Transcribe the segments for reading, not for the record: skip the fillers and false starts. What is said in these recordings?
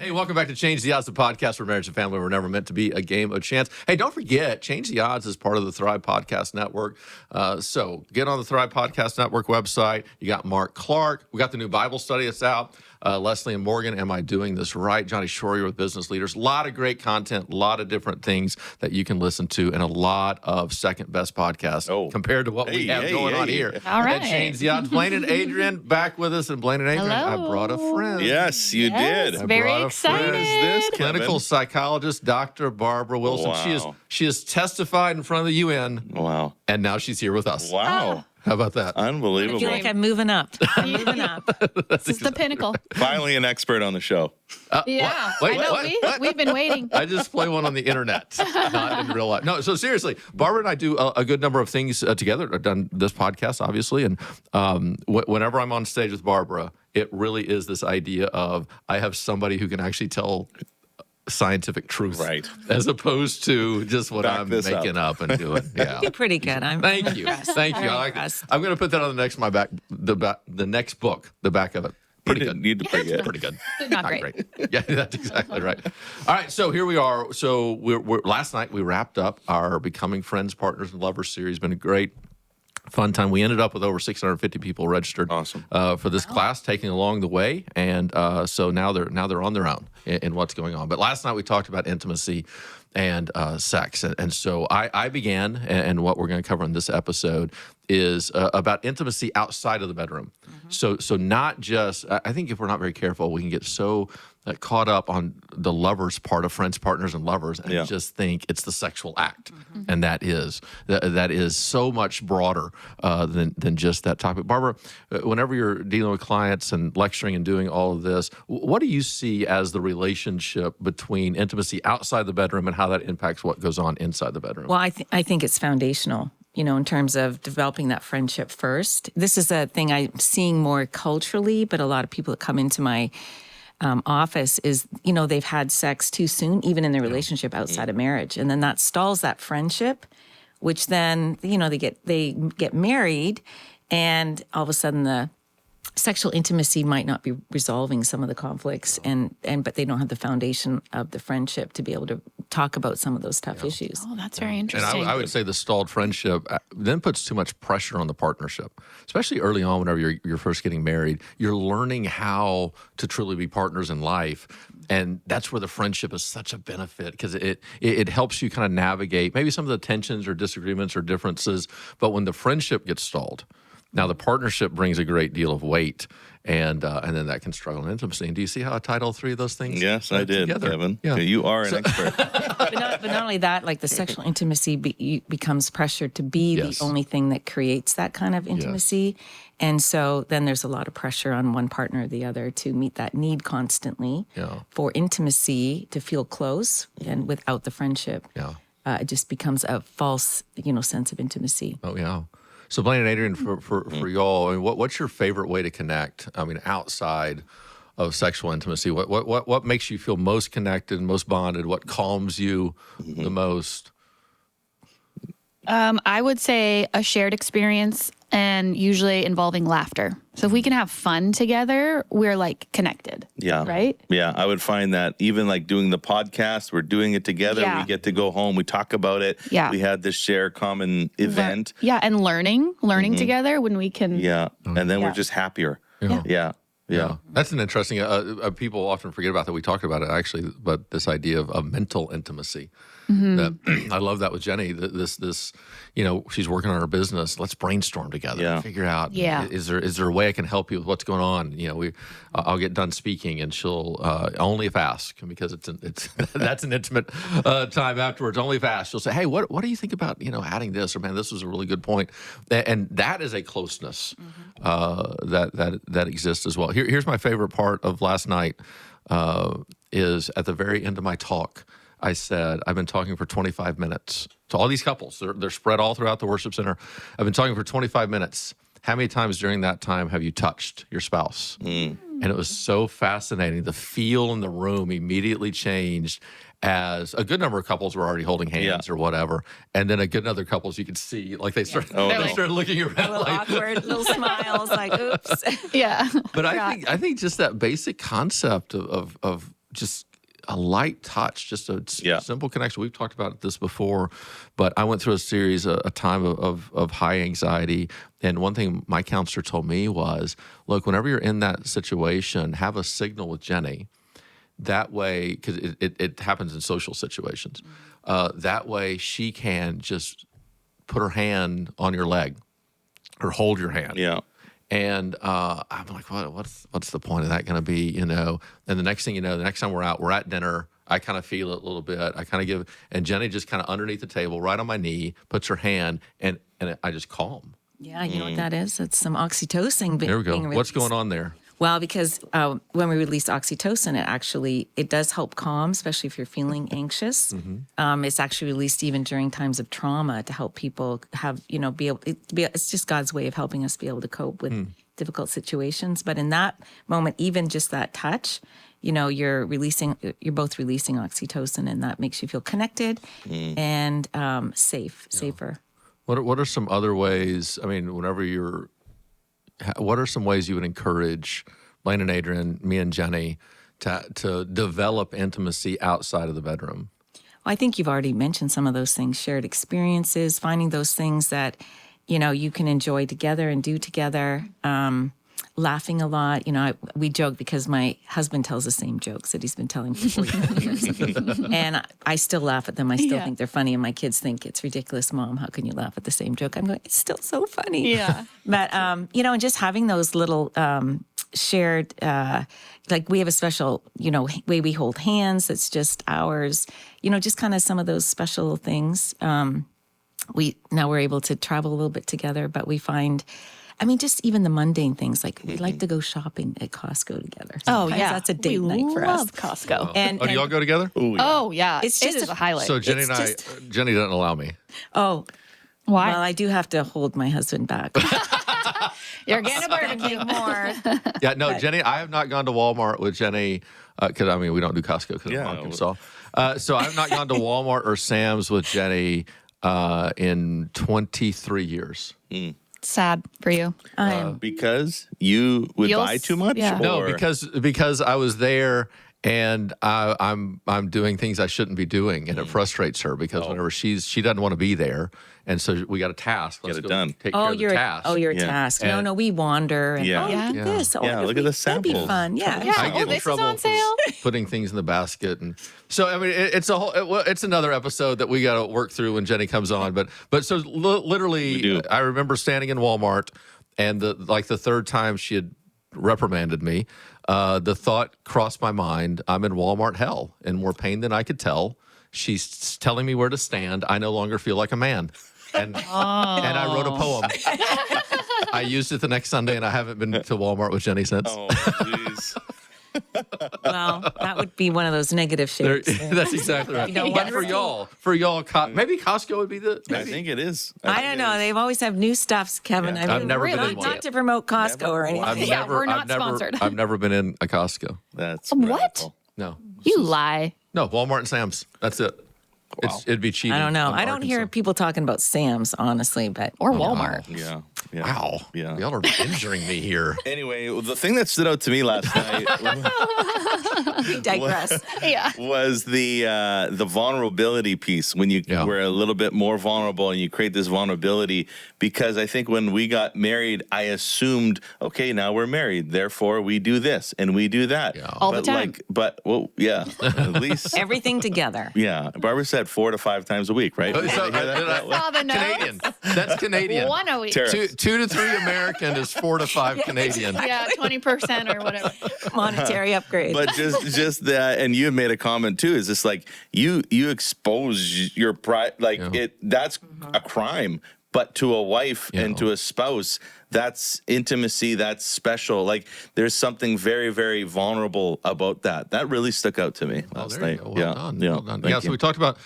Hey, welcome back to Change the Odds, the podcast where marriage and family were never meant to be a game of chance. Hey, don't forget, Change the Odds is part of the Thrive Podcast Network. So get on the Thrive Podcast Network website. You got Mark Clark. We got the new Bible study that's out. Leslie and Morgan, Am I Doing This Right? Johnny Shorey with Business Leaders. A lot of great content, a lot of different things that you can listen to, and a lot of second best podcasts compared to what we have going on here. All right. And Change the Odds. Blaine and Adrian back with us. And Blaine and Adrian, Hello. I brought a friend. Yes, you did. Very brought a excited. friend. Who is this, Kevin? Clinical psychologist, Dr. Barbara Wilson. Wow. She has testified in front of the UN, Wow. and now she's here with us. Wow. How about that? I Unbelievable. feel like I'm moving up. I'm moving up. This is the pinnacle. Finally an expert on the show. Yeah. Wait, I know. what? We've been waiting. I just play one on the internet, not in real life. No, so seriously, Barbara and I do a good number of things together. I've done this podcast, obviously, and whenever I'm on stage with Barbara, it really is this idea of I have somebody who can actually tell scientific truth, Right. as opposed to just what Back I'm this making up and doing. Yeah. You're pretty good. Thank you. Thank you. I like it. impressed. I'm going to put that on the next book, the back of it. Pretty good. You did pretty good. Pretty good. Not great. Yeah, that's exactly right. All right, so here we are. So we're last night we wrapped up our Becoming Friends, Partners, and Lovers series. Been a great, fun time. We ended up with over 650 people registered Awesome. For this class, taking along the way, and so now they're on their own in what's going on. But last night we talked about intimacy and sex, and so I began, and what we're going to cover in this episode is about intimacy outside of the bedroom. So not just, I think if we're not very careful, we can get so caught up on the lovers part of friends, partners, and lovers, and just think it's the sexual act, and that is so much broader than just that topic. Barbara, whenever you're dealing with clients and lecturing and doing all of this, what do you see as the relationship between intimacy outside the bedroom and how that impacts what goes on inside the bedroom? Well, I think it's foundational, in terms of developing that friendship first. This is a thing I'm seeing more culturally, but a lot of people that come into my office is, they've had sex too soon, even in their relationship outside of marriage. And then that stalls that friendship, which then, they get married, and all of a sudden the sexual intimacy might not be resolving some of the conflicts, but they don't have the foundation of the friendship to be able to talk about some of those tough issues. Oh, that's very And interesting. I would say the stalled friendship then puts too much pressure on the partnership, especially early on whenever you're first getting married. You're learning how to truly be partners in life. And that's where the friendship is such a benefit, because it helps you kind of navigate maybe some of the tensions or disagreements or differences. But when the friendship gets stalled, now the partnership brings a great deal of weight, and then that can struggle in intimacy. And do you see how I tied all three of those things? Yes, I did, together? Kevin. Yeah. You are an expert. But not only that, like the sexual intimacy becomes pressured to be Yes. the only thing that creates that kind of intimacy. And so then there's a lot of pressure on one partner or the other to meet that need constantly for intimacy, to feel close, and without the friendship, it just becomes a false, sense of intimacy. Oh, yeah. So Blaine and Adrian, for y'all, I mean, what's your favorite way to connect? I mean, outside of sexual intimacy, what makes you feel most connected, most bonded? What calms you the most? I would say a shared experience, and usually involving laughter. So if we can have fun together, we're like connected. Yeah. Right? Yeah. I would find that even like doing the podcast, we're doing it together. Yeah. We get to go home. We talk about it. Yeah. We had this share common event. Yeah, and learning together when we can. Yeah. And then we're just happier. Yeah. Yeah. That's an interesting, people often forget about that. We talked about it actually, but this idea of mental intimacy. That, I love that with Jenny, this, she's working on her business. Let's brainstorm together and figure out, is there a way I can help you with what's going on? I'll get done speaking, and she'll, only if asked, because that's an intimate time afterwards, only if asked. She'll say, hey, what do you think about, adding this, or man, this was a really good point. And that is a closeness that exists as well. Here's my favorite part of last night, is at the very end of my talk, I said, I've been talking for 25 minutes to all these couples. They're spread all throughout the worship center. I've been talking for 25 minutes. How many times during that time have you touched your spouse? And it was so fascinating. The feel in the room immediately changed, as a good number of couples were already holding hands or whatever. And then a good other couples you could see, like they started, started looking around. A little awkward, little smiles, like, oops. Yeah. But I think just that basic concept of just a light touch, just a Yeah. simple connection. We've talked about this before, but I went through a series, a time of high anxiety. And one thing my counselor told me was, look, whenever you're in that situation, have a signal with Jenny. That way, because it happens in social situations, that way she can just put her hand on your leg or hold your hand. Yeah. And I'm like, what's the point of that going to be, you know? And the next thing you know, the next time we're at dinner, I kind of feel it a little bit. I kind of and Jenny just kind of underneath the table, right on my knee, puts her hand, and I just calm. Yeah, you know what that is? It's some oxytocin. There we go. being What's released. going on there? Well, because when we release oxytocin, it does help calm, especially if you're feeling anxious. It's actually released even during times of trauma to help people have, be able. It's just God's way of helping us be able to cope with difficult situations. But in that moment, even just that touch, you're both releasing oxytocin, and that makes you feel connected and safer. What are some other ways? I mean, what are some ways you would encourage Blaine and Adrian, me and Jenny, to develop intimacy outside of the bedroom? Well, I think you've already mentioned some of those things: shared experiences, finding those things that you can enjoy together and do together. Laughing a lot. We joke because my husband tells the same jokes that he's been telling for 45 years. And I still laugh at them. I still think they're funny. And my kids think it's ridiculous, Mom. How can you laugh at the same joke? I'm going, it's still so funny. Yeah. But, and just having those little shared, like we have a special, way we hold hands that's just ours, just kind of some of those special things. We're able to travel a little bit together, but we find, just even the mundane things, like we like to go shopping at Costco together. Oh, Sometimes yeah. that's a date we night for us. love Costco. And, Do y'all go together? Oh, yeah. It's It just is a highlight. So Jenny It's and Jenny doesn't allow me. oh, Why? well, I do have to hold my husband back. You're getting a barbecue more. Yeah, no, Jenny, I have not gone to Walmart with Jenny because we don't do Costco because Yeah. I'm in Arkansas. So I've not gone to Walmart or Sam's with Jenny in 23 years. Sad for you. Because you would You'll buy too much? yeah. No, Or- because I was there and I'm doing things I shouldn't be doing, and it frustrates her because whenever she doesn't want to be there, and so we got a task. Let's Get it go done. Take care of the task. you're a Yeah. task. And- No, we wander. And, Yeah. Oh, Yeah. look at this. Oh, Yeah, look at the That'd be samples. fun. Yeah. Yeah. I get in this is trouble on for sale? putting things in the basket, and so it's a whole. It's another episode that we got to work through when Jenny comes on. But so We literally, do. I remember standing in Walmart, and the third time she had reprimanded me, the thought crossed my mind: I'm in Walmart hell, in more pain than I could tell. She's telling me where to stand. I no longer feel like a man. And I wrote a poem. I used it the next Sunday, and I haven't been to Walmart with Jenny since. Oh, jeez. Well, that would be one of those negative There- shapes. that's exactly right. know But what? for y'all, maybe Costco would be the. I Maybe. think it is. I don't know. They've always have new stuffs, Kevin. Yeah. I've never been not, in one. not to promote Costco or anything. Yeah, we're not sponsored. I've never been in a Costco. That's What? radical. No, You lie. no, Walmart and Sam's. That's it. It'd be cheating. I don't know. on I don't hear Arkansas. people talking about Sam's, honestly, but Or Walmart. Yeah. Yeah. Wow. Yeah. Y'all are injuring me here. Anyway, the thing that stood out to me last night we digress. Yeah. was the vulnerability piece, when you Yeah. were a little bit more vulnerable and you create this vulnerability. Because I think when we got married, I assumed, okay, now we're married, therefore we do this and we do that. Yeah. All the But time. at least. Everything together. Yeah, Barbara said 4 to 5 times a week, right? So, Did I hear that? Saw the notes. Canadian. That's Canadian. One a week. Tariff. 2 to 3 American is 4 to 5 Canadian. Yeah, 20% or whatever. Monetary upgrade. But just that, and you had made a comment too. Is this like you expose your pride? Like Yeah. that's a crime. But to a wife and to a spouse, that's intimacy. That's special. Like there's something very, very vulnerable about that. That really stuck out to me Oh, last there you night. go. Well done. Yeah. Well done. Thank Yeah, so you. we talked about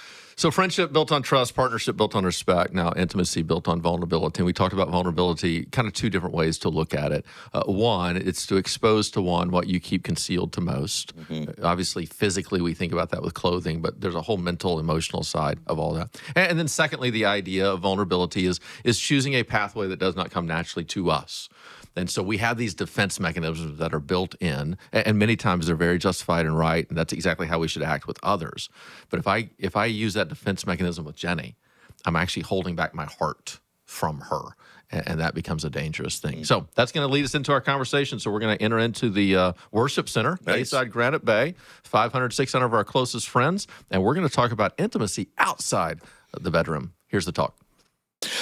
friendship built on trust, partnership built on respect, now intimacy built on vulnerability. And we talked about vulnerability, kind of 2 different ways to look at it. One, it's to expose to one what you keep concealed to most. Obviously, physically, we think about that with clothing, but there's a whole mental, emotional side of all that. And then secondly, the idea of vulnerability is choosing a pathway that does not come naturally to us. And so we have these defense mechanisms that are built in, and many times they're very justified and right, and that's exactly how we should act with others. But if I use that defense mechanism with Jenny, I'm actually holding back my heart from her, and that becomes a dangerous thing. So that's going to lead us into our conversation. So we're going to enter into the worship center, Bayside Granite Bay, 500, 600 of our closest friends, and we're going to talk about intimacy outside the bedroom. Here's the talk.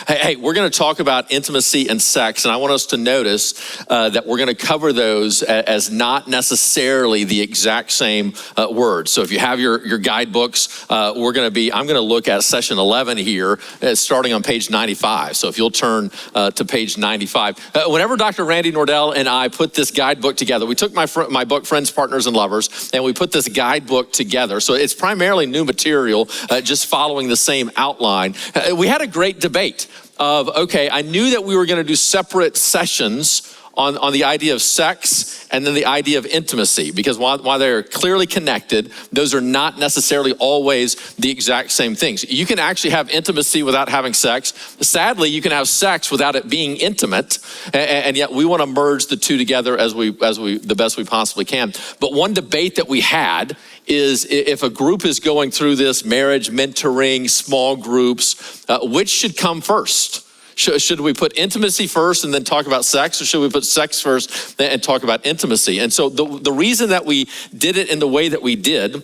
Hey, we're going to talk about intimacy and sex, and I want us to notice that we're going to cover those as not necessarily the exact same words. So if you have your guidebooks, I'm going to look at session 11 here, starting on page 95. So if you'll turn to page 95. Whenever Dr. Randy Nordell and I put this guidebook together, we took my book, Friends, Partners, and Lovers, and we put this guidebook together. So it's primarily new material, just following the same outline. We had a great debate of, okay, I knew that we were going to do separate sessions on the idea of sex and then the idea of intimacy, because while they're clearly connected, those are not necessarily always the exact same things. You can actually have intimacy without having sex. Sadly, you can have sex without it being intimate, and yet we want to merge the two together as we the best we possibly can. But one debate that we had is, if a group is going through this marriage, mentoring, small groups, which should come first? Should we put intimacy first and then talk about sex, or should we put sex first and talk about intimacy? And so the reason that we did it in the way that we did,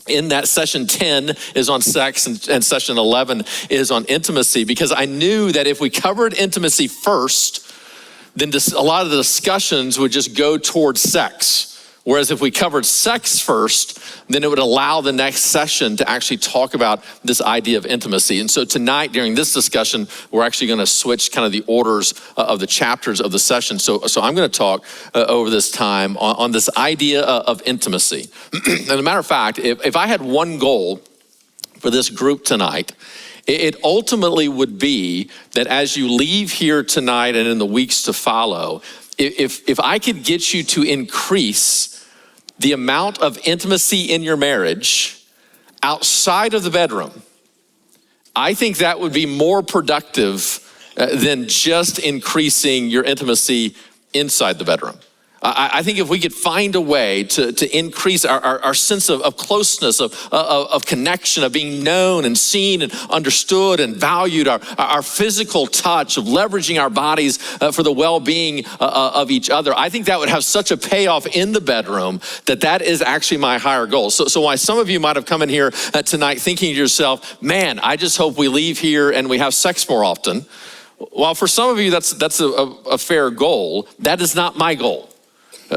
in that session 10 is on sex and session 11 is on intimacy, because I knew that if we covered intimacy first, then a lot of the discussions would just go towards sex. Whereas if we covered sex first, then it would allow the next session to actually talk about this idea of intimacy. And so tonight, during this discussion, we're actually going to switch kind of the orders of the chapters of the session. So I'm going to talk over this time on this idea of intimacy. As a matter of fact, if I had one goal for this group tonight, it ultimately would be that as you leave here tonight and in the weeks to follow, if I could get you to increase the amount of intimacy in your marriage outside of the bedroom, I think that would be more productive than just increasing your intimacy inside the bedroom. I think if we could find a way to increase our sense of closeness, of connection, of being known and seen and understood and valued, our physical touch, of leveraging our bodies for the well-being of each other, I think that would have such a payoff in the bedroom that is actually my higher goal. So why some of you might have come in here tonight thinking to yourself, man, I just hope we leave here and we have sex more often. While for some of you that's a fair goal, that is not my goal.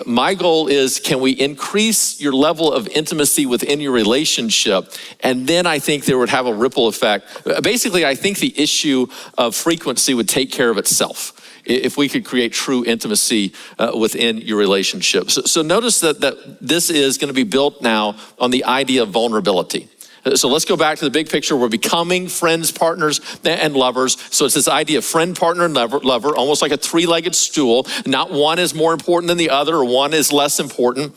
My goal is, can we increase your level of intimacy within your relationship? And then I think there would have a ripple effect. Basically, I think the issue of frequency would take care of itself if we could create true intimacy within your relationship. So notice that this is going to be built now on the idea of vulnerability. So let's go back to the big picture. We're becoming friends, partners, and lovers. So it's this idea of friend, partner, and lover, almost like a three-legged stool. Not one is more important than the other, or one is less important.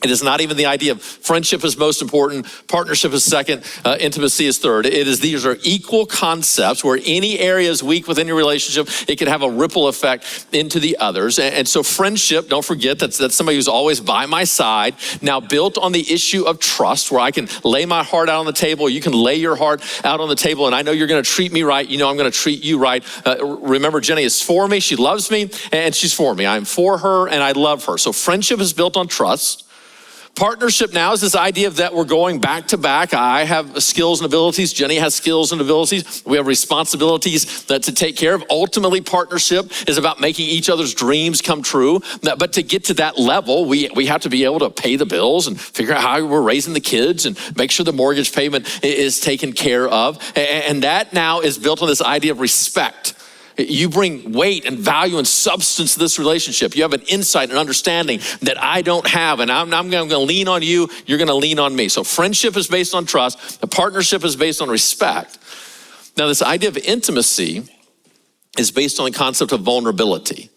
It is not even the idea of friendship is most important, partnership is second, intimacy is third. These are equal concepts where any area is weak within your relationship, it can have a ripple effect into the others. And so friendship, don't forget, that's somebody who's always by my side, now built on the issue of trust, where I can lay my heart out on the table, you can lay your heart out on the table, and I know you're going to treat me right, you know I'm going to treat you right. Remember, Jenny is for me, she loves me, and she's for me. I'm for her, and I love her. So friendship is built on trust. Partnership now is this idea of that we're going back to back. I have skills and abilities. Jenny has skills and abilities. We have responsibilities to take care of. Ultimately, partnership is about making each other's dreams come true. But to get to that level, we have to be able to pay the bills and figure out how we're raising the kids and make sure the mortgage payment is taken care of. And that now is built on this idea of respect. You bring weight and value and substance to this relationship. You have an insight and understanding that I don't have, and I'm going to lean on you, you're going to lean on me. So friendship is based on trust. The partnership is based on respect. Now, this idea of intimacy is based on the concept of vulnerability.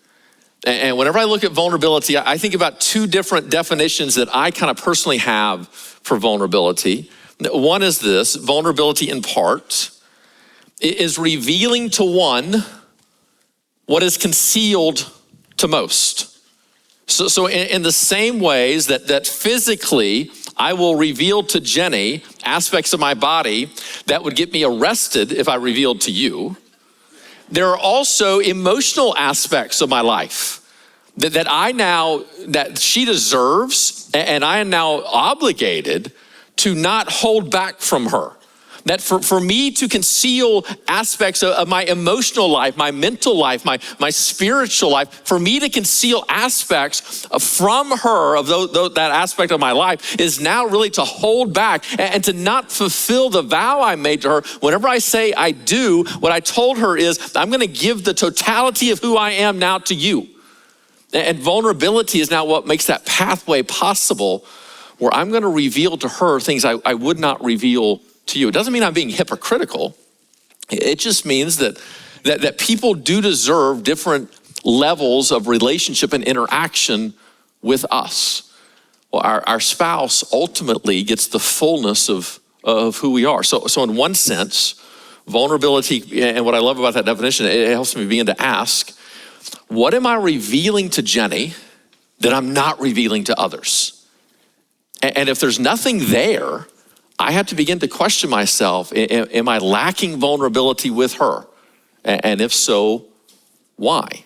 And whenever I look at vulnerability, I think about two different definitions that I kind of personally have for vulnerability. One is this: vulnerability in part is revealing to one what is concealed to most. So in the same ways that physically I will reveal to Jenny aspects of my body that would get me arrested if I revealed to you, there are also emotional aspects of my life that she deserves, and I am now obligated to not hold back from her. That for me to conceal aspects of my emotional life, my mental life, my spiritual life, for me to conceal aspects from her of that aspect of my life is now really to hold back and to not fulfill the vow I made to her. Whenever I say I do, what I told her is I'm going to give the totality of who I am now to you. And vulnerability is now what makes that pathway possible, where I'm going to reveal to her things I would not reveal to you. It doesn't mean I'm being hypocritical. It just means that people do deserve different levels of relationship and interaction with us. Well, our spouse ultimately gets the fullness of who we are. So in one sense, vulnerability, and what I love about that definition, it helps me begin to ask, what am I revealing to Jenny that I'm not revealing to others? And if there's nothing there, I have to begin to question myself, am I lacking vulnerability with her? And if so, why?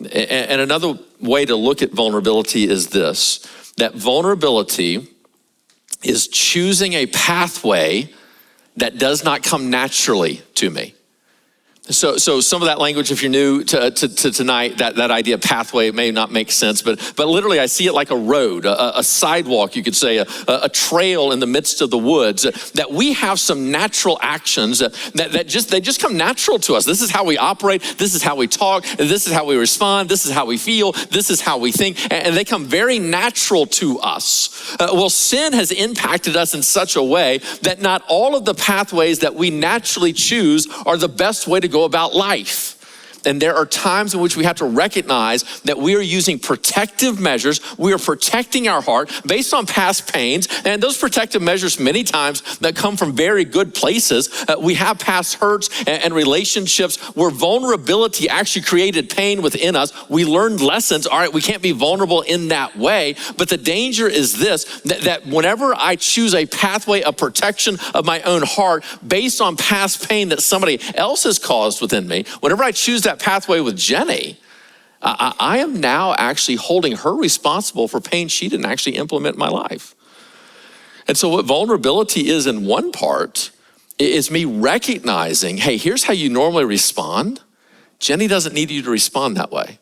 And another way to look at vulnerability is this, that vulnerability is choosing a pathway that does not come naturally to me. So some of that language, if you're new to tonight, that idea of pathway may not make sense, but literally I see it like a road, a sidewalk, you could say, a trail in the midst of the woods, that we have some natural actions that just come natural to us. This is how we operate, this is how we talk, this is how we respond, this is how we feel, this is how we think, and they come very natural to us. Well, sin has impacted us in such a way that not all of the pathways that we naturally choose are the best way to go about life. And there are times in which we have to recognize that we are using protective measures. We are protecting our heart based on past pains. And those protective measures many times that come from very good places. We have past hurts and relationships where vulnerability actually created pain within us. We learned lessons. All right, we can't be vulnerable in that way. But the danger is this, that whenever I choose a pathway of protection of my own heart based on past pain that somebody else has caused within me, whenever I choose that pathway with Jenny, I am now actually holding her responsible for pain she didn't actually implement in my life. And so what vulnerability is in one part is me recognizing, hey, here's how you normally respond. Jenny doesn't need you to respond that way.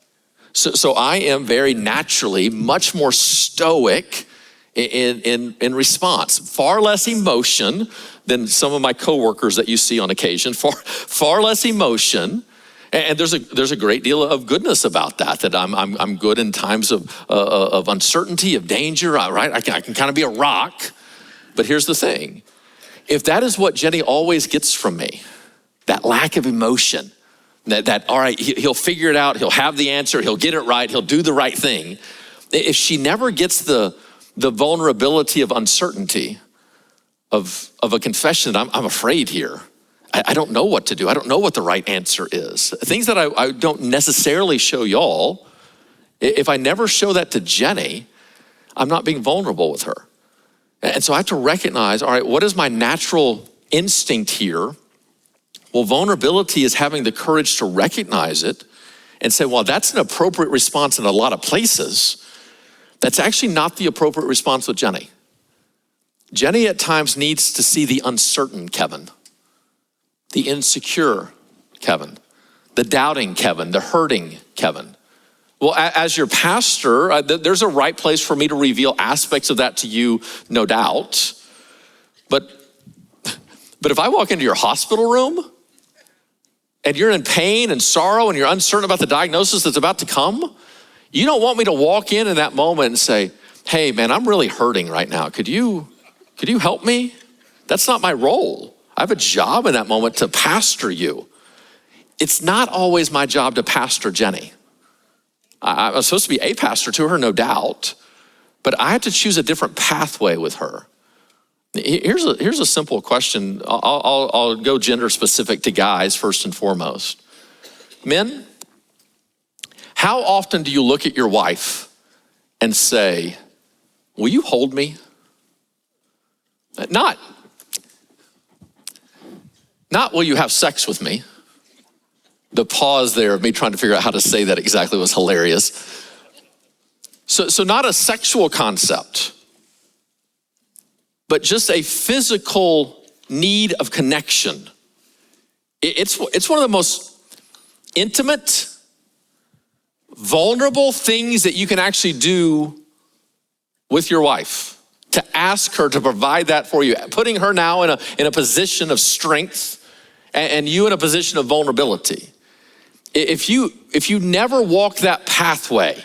So I am very naturally much more stoic in response, far less emotion than some of my coworkers that you see on occasion, far less emotion. And there's a great deal of goodness about that I'm good in times of uncertainty, of danger, right? I can kind of be a rock. But here's the thing. If that is what Jenny always gets from me, that lack of emotion, that all right, he'll figure it out, he'll have the answer, he'll get it right, he'll do the right thing. If she never gets the vulnerability of uncertainty, of a confession that I'm afraid here, I don't know what to do. I don't know what the right answer is. Things that I don't necessarily show y'all, if I never show that to Jenny, I'm not being vulnerable with her. And so I have to recognize, all right, what is my natural instinct here? Well, vulnerability is having the courage to recognize it and say, well, that's an appropriate response in a lot of places. That's actually not the appropriate response with Jenny. Jenny at times needs to see the uncertain Kevin, the insecure Kevin, the doubting Kevin, the hurting Kevin. Well, as your pastor, there's a right place for me to reveal aspects of that to you, no doubt. But if I walk into your hospital room and you're in pain and sorrow and you're uncertain about the diagnosis that's about to come, you don't want me to walk in that moment and say, hey man, I'm really hurting right now. Could you help me? That's not my role. I have a job in that moment to pastor you. It's not always my job to pastor Jenny. I'm supposed to be a pastor to her, no doubt, but I have to choose a different pathway with her. Here's a simple question. I'll go gender specific to guys first and foremost. Men, How often do you look at your wife and say, will you hold me? Not will you have sex with me? The pause there of me trying to figure out how to say that exactly was hilarious. So not a sexual concept, but just a physical need of connection. It's one of the most intimate, vulnerable things that you can actually do with your wife. To ask her to provide that for you, putting her now in a position of strength and you in a position of vulnerability. If you never walk that pathway,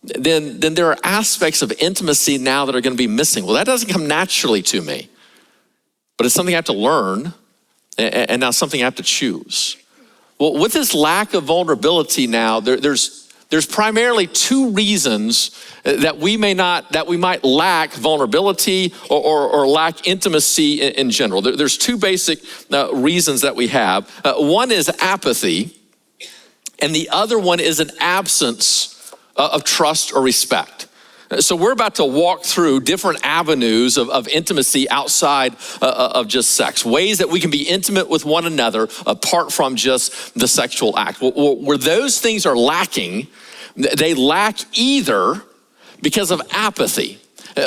then there are aspects of intimacy now that are going to be missing. Well, that doesn't come naturally to me, but it's something I have to learn, and now something I have to choose. Well, with this lack of vulnerability now, there's primarily two reasons that we might lack vulnerability or lack intimacy in general. There's two basic reasons that we have. One is apathy, and the other one is an absence of trust or respect. So we're about to walk through different avenues of intimacy outside of just sex, ways that we can be intimate with one another apart from just the sexual act. Where those things are lacking, they lack either because of apathy.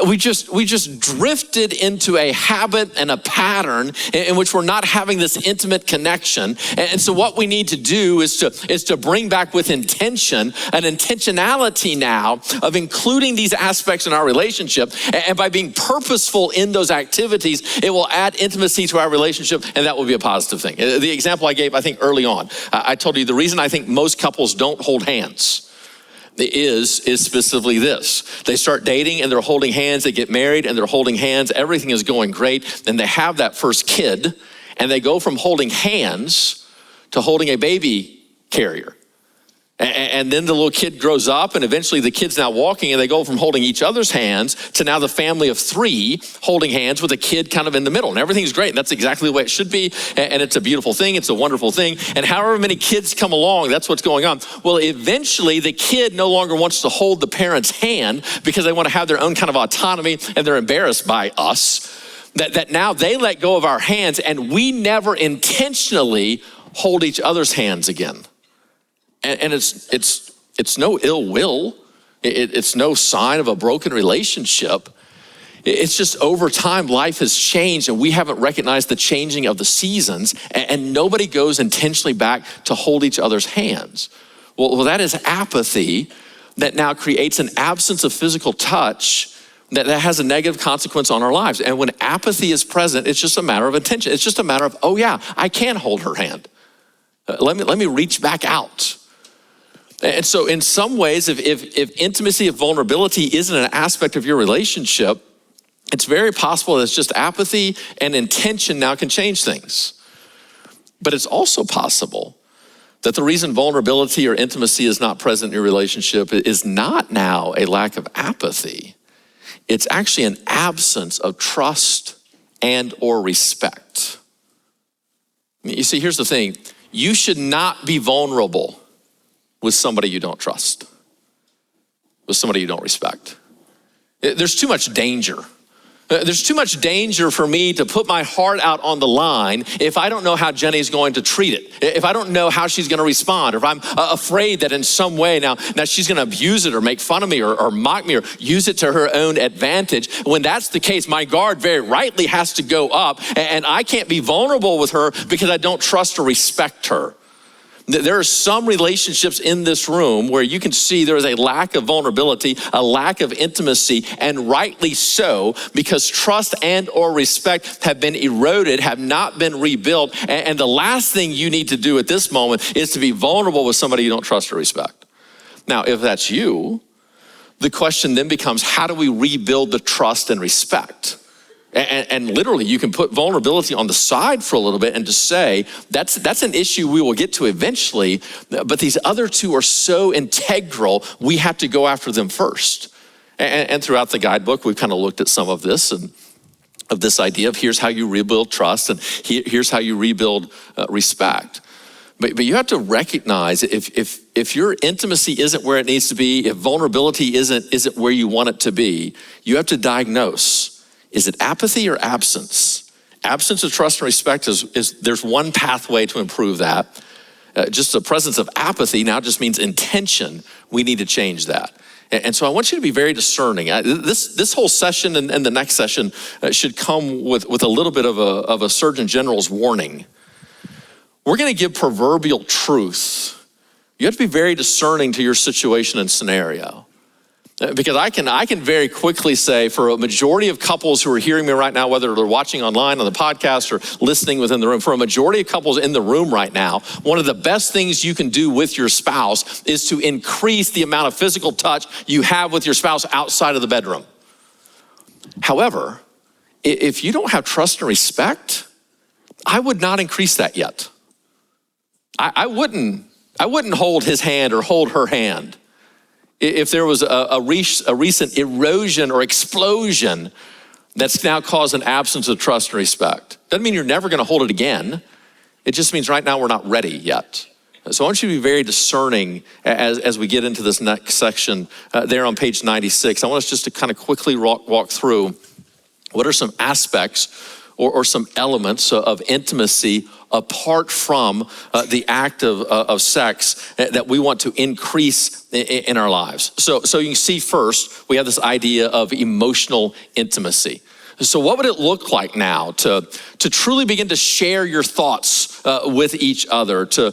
We just drifted into a habit and a pattern in which we're not having this intimate connection. And so what we need to do is to bring back with intention, an intentionality now of including these aspects in our relationship. And by being purposeful in those activities, it will add intimacy to our relationship, and that will be a positive thing. The example I gave, I think early on, I told you the reason I think most couples don't hold hands is specifically this. They start dating and they're holding hands, they get married and they're holding hands, everything is going great, and they have that first kid, and they go from holding hands to holding a baby carrier. And then the little kid grows up, and eventually the kid's now walking, and they go from holding each other's hands to now the family of three holding hands with a kid kind of in the middle. And everything's great. And that's exactly the way it should be. And it's a beautiful thing. It's a wonderful thing. And however many kids come along, that's what's going on. Well, eventually the kid no longer wants to hold the parent's hand because they want to have their own kind of autonomy, and they're embarrassed by us. That now they let go of our hands, and we never intentionally hold each other's hands again. And it's no ill will. It's no sign of a broken relationship. It's just over time, life has changed, and we haven't recognized the changing of the seasons, and nobody goes intentionally back to hold each other's hands. Well, that is apathy that now creates an absence of physical touch that has a negative consequence on our lives. And when apathy is present, it's just a matter of intention. It's just a matter of, oh yeah, I can hold her hand. Let me reach back out. And so in some ways, if intimacy, if vulnerability isn't an aspect of your relationship, it's very possible that it's just apathy, and intention now can change things. But it's also possible that the reason vulnerability or intimacy is not present in your relationship is not now a lack of apathy. It's actually an absence of trust and or respect. You see, here's the thing. You should not be vulnerable with somebody you don't trust, with somebody you don't respect. There's too much danger. There's too much danger for me to put my heart out on the line if I don't know how Jenny's going to treat it, if I don't know how she's going to respond, or if I'm afraid that in some way now she's going to abuse it or make fun of me or mock me or use it to her own advantage. When that's the case, my guard very rightly has to go up, and I can't be vulnerable with her because I don't trust or respect her. There are some relationships in this room where you can see there is a lack of vulnerability, a lack of intimacy, and rightly so, because trust and or respect have been eroded, have not been rebuilt. And the last thing you need to do at this moment is to be vulnerable with somebody you don't trust or respect. Now, if that's you, the question then becomes, how do we rebuild the trust and respect? And literally, you can put vulnerability on the side for a little bit and just say, that's an issue we will get to eventually, but these other two are so integral, we have to go after them first. And throughout the guidebook, we've kind of looked at some of this, and of this idea of here's how you rebuild trust, and here's how you rebuild respect. But you have to recognize if if your intimacy isn't where it needs to be, if vulnerability isn't where you want it to be, you have to diagnose, is it apathy or absence? Absence of trust and respect is there's one pathway to improve that. Just the presence of apathy now just means intention. We need to change that. And so I want you to be very discerning. This whole session and the next session should come with a little bit of a Surgeon General's warning. We're going to give proverbial truth. You have to be very discerning to your situation and scenario. Because I can very quickly say, for a majority of couples who are hearing me right now, whether they're watching online on the podcast or listening within the room, for a majority of couples in the room right now, one of the best things you can do with your spouse is to increase the amount of physical touch you have with your spouse outside of the bedroom. However, if you don't have trust and respect, I would not increase that yet. I wouldn't hold his hand or hold her hand. If there was a recent erosion or explosion that's now caused an absence of trust and respect. Doesn't mean you're never gonna hold it again. It just means right now we're not ready yet. So I want you to be very discerning as we get into this next section there on page 96. I want us just to kind of quickly walk through what are some aspects or some elements of intimacy apart from the act of sex that we want to increase in our lives. So you can see first, we have this idea of emotional intimacy. So what would it look like now to truly begin to share your thoughts with each other, to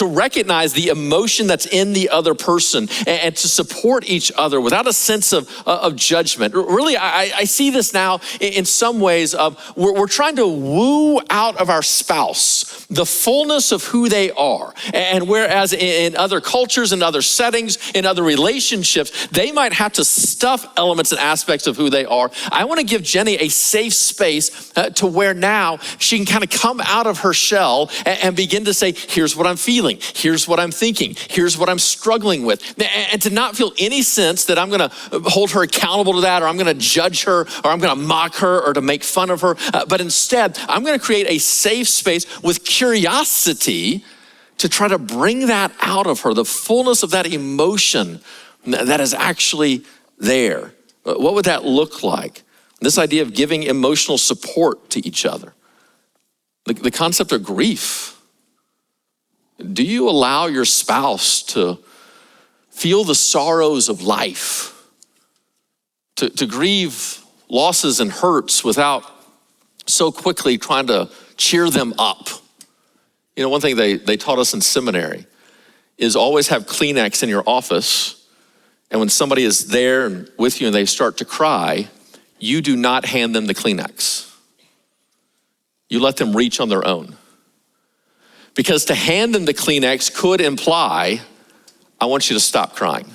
recognize the emotion that's in the other person and to support each other without a sense of judgment? Really, I see this now in some ways of we're trying to woo out of our spouse the fullness of who they are. And whereas in other cultures, in other settings, in other relationships, they might have to stuff elements and aspects of who they are. I want to give Jenny a safe space to where now she can kind of come out of her shell and begin to say, here's what I'm feeling, here's what I'm thinking, here's what I'm struggling with. And to not feel any sense that I'm gonna hold her accountable to that, or I'm gonna judge her, or I'm gonna mock her, or to make fun of her. But instead, I'm gonna create a safe space with curiosity to try to bring that out of her, the fullness of that emotion that is actually there. What would that look like? This idea of giving emotional support to each other. The concept of grief. Do you allow your spouse to feel the sorrows of life, to grieve losses and hurts without so quickly trying to cheer them up? You know, one thing they taught us in seminary is always have Kleenex in your office, and when somebody is there and with you and they start to cry, you do not hand them the Kleenex. You let them reach on their own. Because to hand them the Kleenex could imply, I want you to stop crying.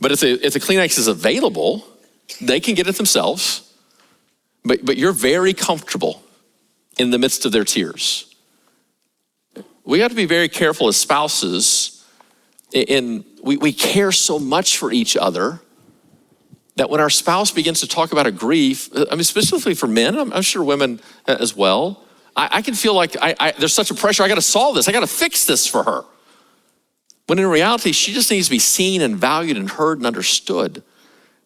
But if the Kleenex is available, they can get it themselves, but you're very comfortable in the midst of their tears. We have to be very careful as spouses, we care so much for each other that when our spouse begins to talk about a grief, I mean, specifically for men, I'm sure women as well, I can feel like there's such a pressure, I gotta solve this, I gotta fix this for her. When in reality, she just needs to be seen and valued and heard and understood.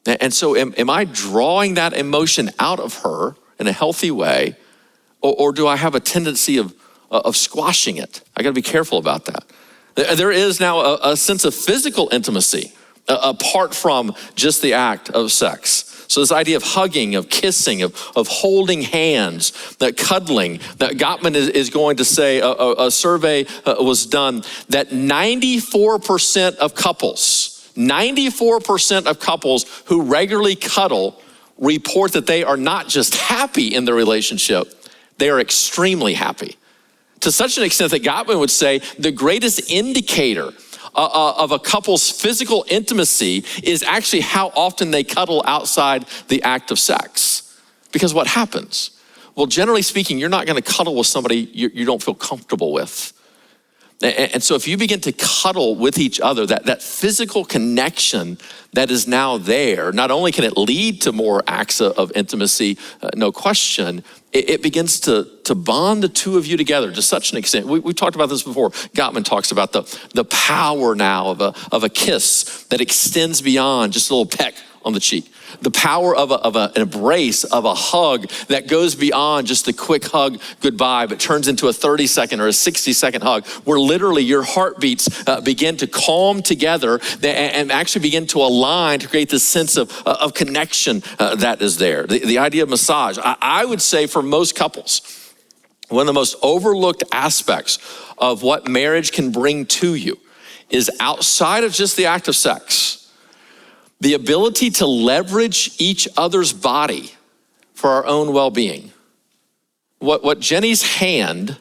And so am I drawing that emotion out of her in a healthy way, or do I have a tendency of squashing it? I gotta be careful about that. There is now a sense of physical intimacy apart from just the act of sex. So this idea of hugging, of kissing, of holding hands, that cuddling, that Gottman is going to say, a survey was done that 94% of couples who regularly cuddle report that they are not just happy in their relationship, they are extremely happy. To such an extent that Gottman would say the greatest indicator of a couple's physical intimacy is actually how often they cuddle outside the act of sex. Because what happens? Well, generally speaking, you're not gonna cuddle with somebody you don't feel comfortable with. And so if you begin to cuddle with each other, that physical connection that is now there, not only can it lead to more acts of intimacy, no question, it begins to bond the two of you together to such an extent. We talked about this before. Gottman talks about the power now of a kiss that extends beyond just a little peck on the cheek. The power of an embrace, of a hug that goes beyond just a quick hug goodbye, but turns into a 30-second or a 60-second hug, where literally your heartbeats begin to calm together and actually begin to align to create this sense of connection that is there. The idea of massage, I would say for most couples, one of the most overlooked aspects of what marriage can bring to you is outside of just the act of sex, the ability to leverage each other's body for our own well-being. What Jenny's hand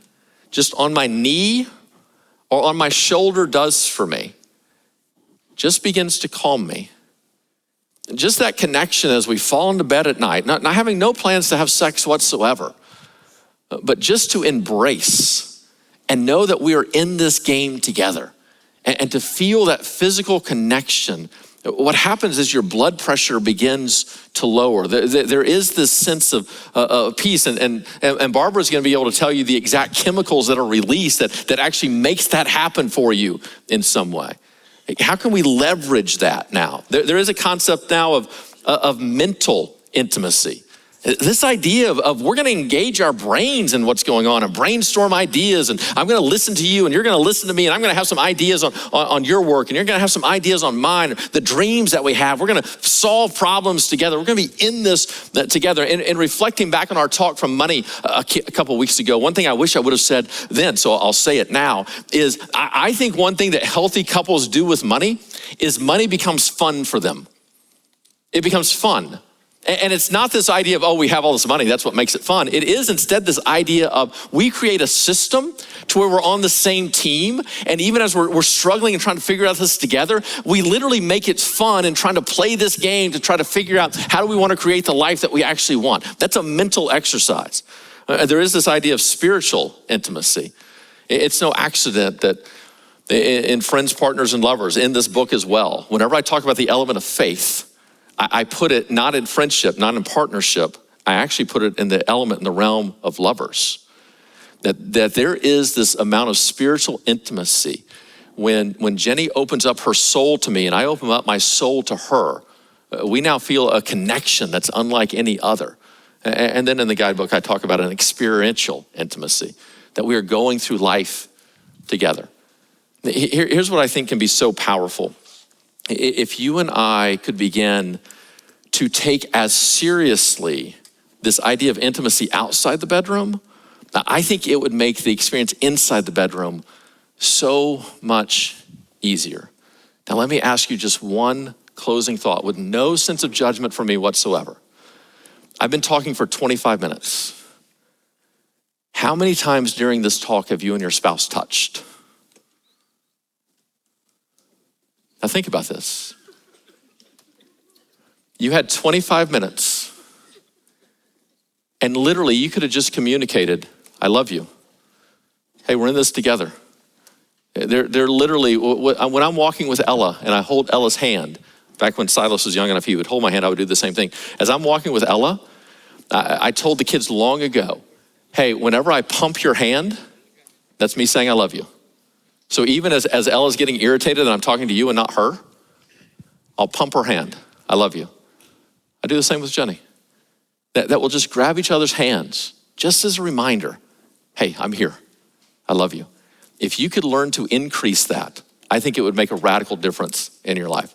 just on my knee or on my shoulder does for me just begins to calm me. Just that connection as we fall into bed at night, not having no plans to have sex whatsoever, but just to embrace and know that we are in this game together and to feel that physical connection. What happens is your blood pressure begins to lower. There is this sense of peace, and Barbara's gonna be able to tell you the exact chemicals that are released that actually makes that happen for you in some way. How can we leverage that now? There is a concept now of mental intimacy. This idea of we're gonna engage our brains in what's going on and brainstorm ideas, and I'm gonna listen to you and you're gonna listen to me, and I'm gonna have some ideas on your work, and you're gonna have some ideas on mine, the dreams that we have. We're gonna solve problems together. We're gonna be in this together. And reflecting back on our talk from money a couple of weeks ago, one thing I wish I would have said then, so I'll say it now, is I think one thing that healthy couples do with money is money becomes fun for them. It becomes fun. And it's not this idea of, oh, we have all this money, that's what makes it fun. It is instead this idea of we create a system to where we're on the same team. And even as we're struggling and trying to figure out this together, we literally make it fun and trying to play this game to try to figure out how do we want to create the life that we actually want. That's a mental exercise. There is this idea of spiritual intimacy. It's no accident that in Friends, Partners, and Lovers, in this book as well, whenever I talk about the element of faith, I put it not in friendship, not in partnership. I actually put it in the element in the realm of lovers. That there is this amount of spiritual intimacy when Jenny opens up her soul to me and I open up my soul to her. We now feel a connection that's unlike any other. And then in the guidebook, I talk about an experiential intimacy, that we are going through life together. Here's what I think can be so powerful. If you and I could begin to take as seriously this idea of intimacy outside the bedroom, I think it would make the experience inside the bedroom so much easier. Now, let me ask you just one closing thought with no sense of judgment from me whatsoever. I've been talking for 25 minutes. How many times during this talk have you and your spouse touched? Now think about this. You had 25 minutes and literally you could have just communicated, I love you. Hey, we're in this together. They're literally, when I'm walking with Ella and I hold Ella's hand, back when Silas was young enough, he would hold my hand, I would do the same thing. As I'm walking with Ella, I told the kids long ago, hey, whenever I pump your hand, that's me saying I love you. So even as Ella's getting irritated and I'm talking to you and not her, I'll pump her hand. I love you. I do the same with Jenny. That we'll just grab each other's hands just as a reminder, hey, I'm here. I love you. If you could learn to increase that, I think it would make a radical difference in your life.